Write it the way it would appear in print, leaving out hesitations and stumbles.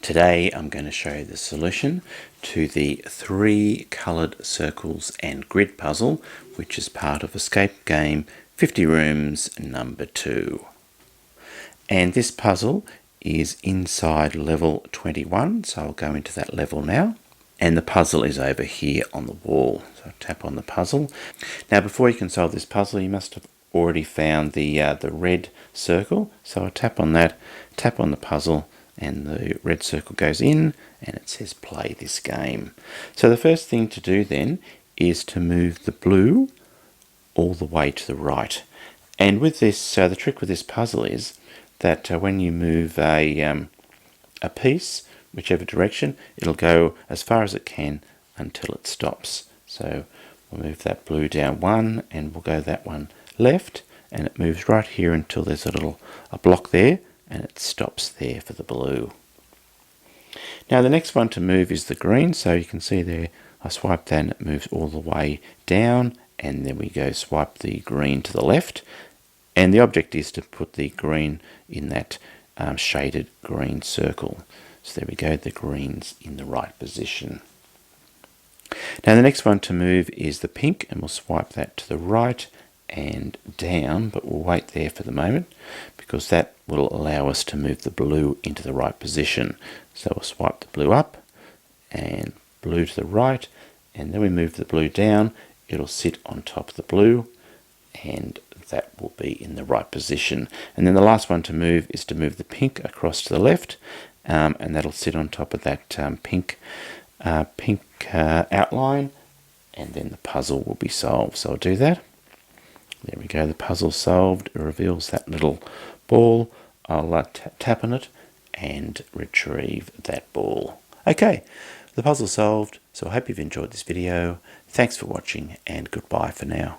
Today I'm going to show you the solution to the 3 coloured circles and grid puzzle, which is part of Escape Game 50 Rooms number 2. And this puzzle is inside level 21, so I'll go into that level now. And the puzzle is over here on the wall. So I'll tap on the puzzle. Now before you can solve this puzzle, you must have already found the red circle. So I'll tap on that, tap on the puzzle, and the red circle goes in and it says play this game. So the first thing to do then is to move the blue all the way to the right. And with this, the trick with this puzzle is that when you move a piece, whichever direction, it'll go as far as it can until it stops. So we'll move that blue down 1 and we'll go that one left, and it moves right here until there's a block there, and it stops there for the blue. Now the next one to move is the green, so you can see there I swipe that and it moves all the way down, and then we go swipe the green to the left, and the object is to put the green in that shaded green circle. So there we go, the green's in the right position. Now the next one to move is the pink, and we'll swipe that to the right and down, but we'll wait there for the moment because that will allow us to move the blue into the right position. So we'll swipe the blue up and blue to the right, and then we move the blue down, it'll sit on top of the blue, and that will be in the right position. And then the last one to move is to move the pink across to the left, and that'll sit on top of that pink outline, and then the puzzle will be solved. So I'll do that. There we go, the puzzle solved. It reveals that little ball. I'll tap on it and retrieve that ball. Okay, the puzzle solved, so I hope you've enjoyed this video. Thanks for watching, and goodbye for now.